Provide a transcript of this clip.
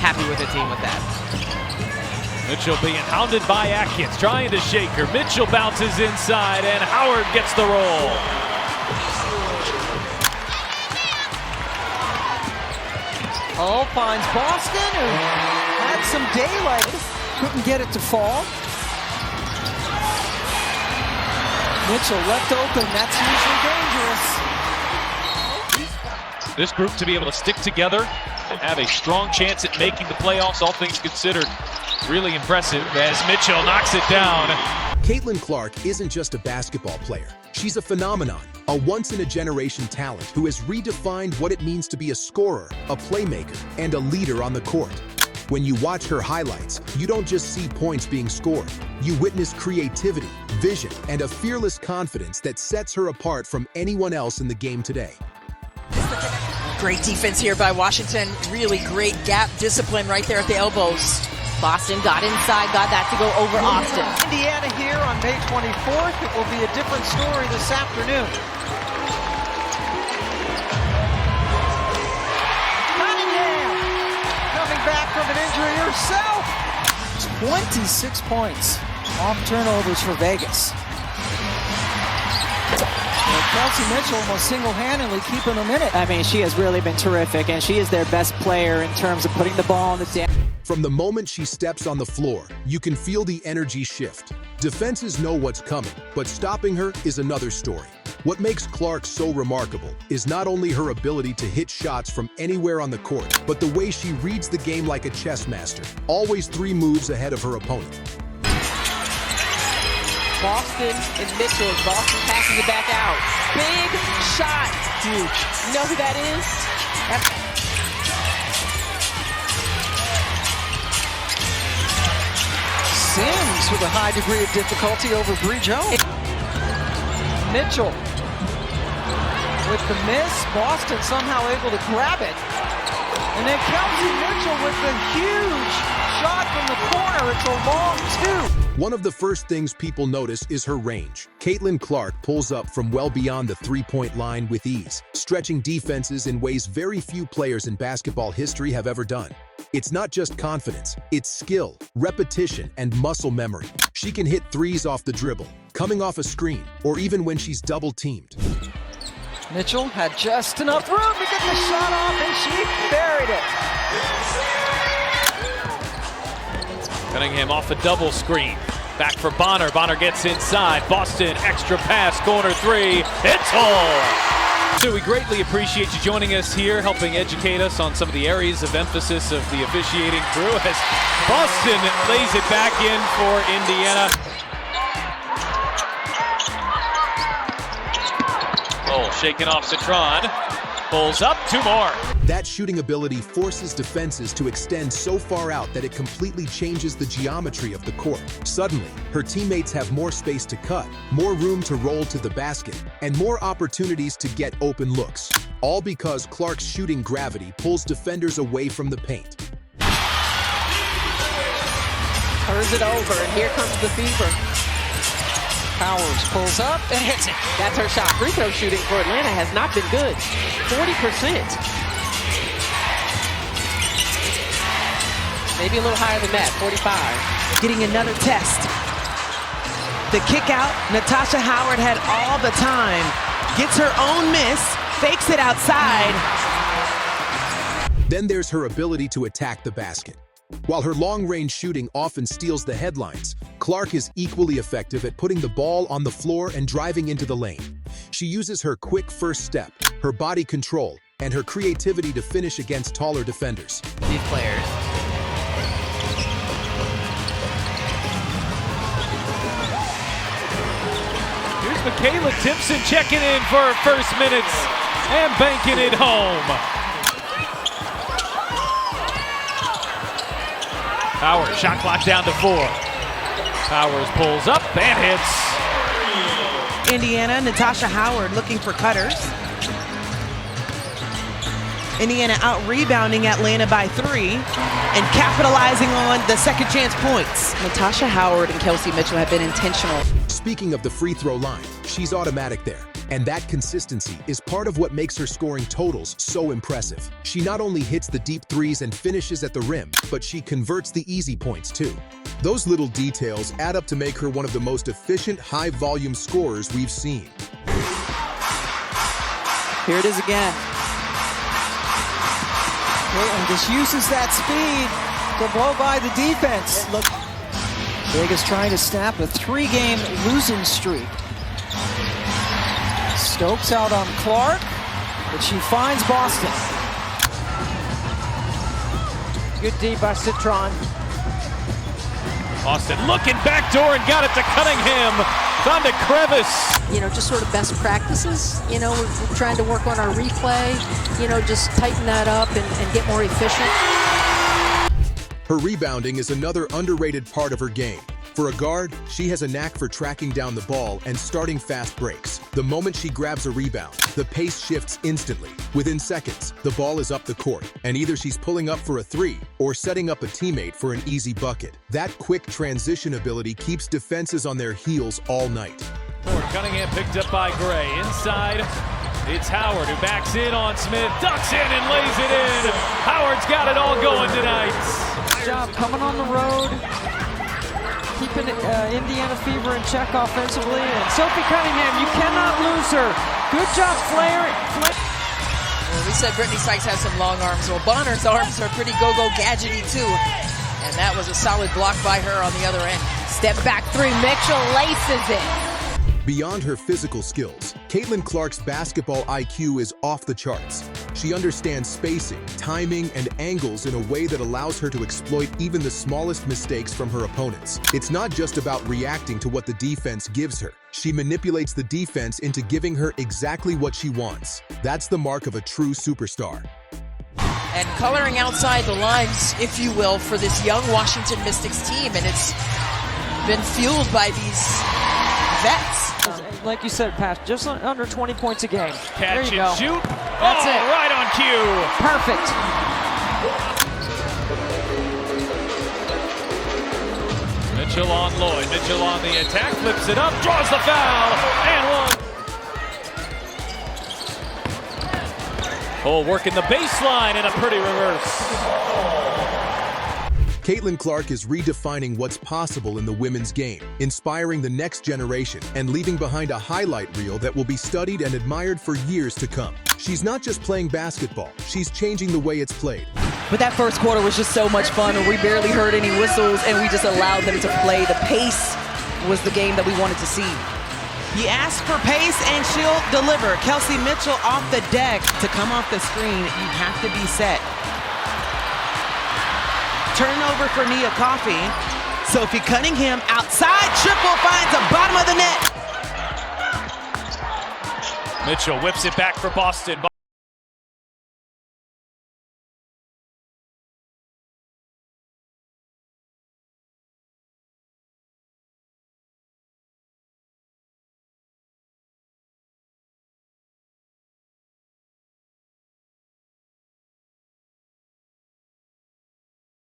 happy with the team with that. Mitchell being hounded by Atkins, trying to shake her. Mitchell bounces inside, and Howard gets the roll. Oh, finds Boston, who had some daylight. Couldn't get it to fall. Mitchell left open. That's usually dangerous. This group to be able to stick together and have a strong chance at making the playoffs, all things considered, really impressive as Mitchell knocks it down. Caitlin Clark isn't just a basketball player. She's a phenomenon, a once-in-a-generation talent who has redefined what it means to be a scorer, a playmaker, and a leader on the court. When you watch her highlights, you don't just see points being scored. You witness creativity, vision, and a fearless confidence that sets her apart from anyone else in the game today. Great defense here by Washington. Really great gap discipline right there at the elbows. Boston got inside, got that to go over Austin. Indiana here on May 24th. It will be a different story this afternoon. Cunningham coming back from an injury herself. 26 points off turnovers for Vegas. Kelsey Mitchell almost single-handedly keeping them in it. I mean, she has really been terrific, and she is their best player in terms of putting the ball on the down. From the moment she steps on the floor, you can feel the energy shift. Defenses know what's coming, but stopping her is another story. What makes Clark so remarkable is not only her ability to hit shots from anywhere on the court, but the way she reads the game like a chess master, always 3 moves ahead of her opponent. Boston and Mitchell. Boston passes it back out. Big shot. Huge. You know who that is? Sims with a high degree of difficulty over Bree Jones. Mitchell with the miss. Boston somehow able to grab it. And then Kelsey Mitchell with the huge shot from the corner. It's a long 2. One of the first things people notice is her range. Caitlin Clark pulls up from well beyond the 3-point line with ease, stretching defenses in ways very few players in basketball history have ever done. It's not just confidence, it's skill, repetition, and muscle memory. She can hit threes off the dribble, coming off a screen, or even when she's double-teamed. Mitchell had just enough room to get the shot off, and she buried it. Cunningham off a double screen. Back for Bonner. Bonner gets inside. Boston, extra pass, corner 3. It's all! So we greatly appreciate you joining us here, helping educate us on some of the areas of emphasis of the officiating crew as Boston lays it back in for Indiana. Oh, shaking off Citron. Pulls up, 2 more. That shooting ability forces defenses to extend so far out that it completely changes the geometry of the court. Suddenly, her teammates have more space to cut, more room to roll to the basket, and more opportunities to get open looks. All because Clark's shooting gravity pulls defenders away from the paint. Turns it over, and here comes the fever. Powers pulls up and hits it. That's her shot. Free throw shooting for Atlanta has not been good. 40%. Maybe a little higher than that, 45. Getting another test. The kick out, Natasha Howard had all the time. Gets her own miss, fakes it outside. Then there's her ability to attack the basket. While her long-range shooting often steals the headlines, Clark is equally effective at putting the ball on the floor and driving into the lane. She uses her quick first step, her body control, and her creativity to finish against taller defenders. These players. Here's Michaela Timpson checking in for her first minutes and banking it home. Howard, shot clock down to 4. Powers pulls up and hits. Indiana, Natasha Howard looking for cutters. Indiana out-rebounding Atlanta by 3 and capitalizing on the second chance points. Natasha Howard and Kelsey Mitchell have been intentional. Speaking of the free throw line, she's automatic there. And that consistency is part of what makes her scoring totals so impressive. She not only hits the deep threes and finishes at the rim, but she converts the easy points too. Those little details add up to make her one of the most efficient, high-volume scorers we've seen. Here it is again. And just uses that speed to blow by the defense. Vegas trying to snap a 3-game losing streak. Stokes out on Clark, but she finds Boston. Good D by Citron. Boston looking backdoor and got it to Cunningham. Found a crevice. You know, just sort of best practices. You know, we're trying to work on our replay, you know, just tighten that up and get more efficient. Her rebounding is another underrated part of her game. For a guard, she has a knack for tracking down the ball and starting fast breaks. The moment she grabs a rebound, the pace shifts instantly. Within seconds, the ball is up the court, and either she's pulling up for a three or setting up a teammate for an easy bucket. That quick transition ability keeps defenses on their heels all night. Cunningham picked up by Gray. Inside, it's Howard who backs in on Smith, ducks in and lays it in. Howard's got it all going tonight. Good job coming on the road, keeping Indiana Fever in check offensively. And Sophie Cunningham, you cannot lose her. Good job, Flair. Well, we said Brittany Sykes has some long arms. Well, Bonner's arms are pretty go-go gadgety too. And that was a solid block by her on the other end. Step back three, Mitchell laces it. Beyond her physical skills, Caitlin Clark's basketball IQ is off the charts. She understands spacing, timing, and angles in a way that allows her to exploit even the smallest mistakes from her opponents. It's not just about reacting to what the defense gives her. She manipulates the defense into giving her exactly what she wants. That's the mark of a true superstar. And coloring outside the lines, if you will, for this young Washington Mystics team. And it's been fueled by these vets. Like you said, Pat, just under 20 points a game. Catch there you and go. shoot. That's it. Right on cue. Perfect. Mitchell on Lloyd. Mitchell on the attack, flips it up, draws the foul, and one. Oh, working the baseline and a pretty reverse. Caitlin Clark is redefining what's possible in the women's game, inspiring the next generation and leaving behind a highlight reel that will be studied and admired for years to come. She's not just playing basketball, she's changing the way it's played. But that first quarter was just so much fun, and we barely heard any whistles, and we just allowed them to play. The pace was the game that we wanted to see. You ask for pace, and she'll deliver. Kelsey Mitchell off the deck. To come off the screen, you have to be set. Turnover for Nia Coffey. Sophie Cunningham outside, triple, finds the bottom of the net. Mitchell whips it back for Boston.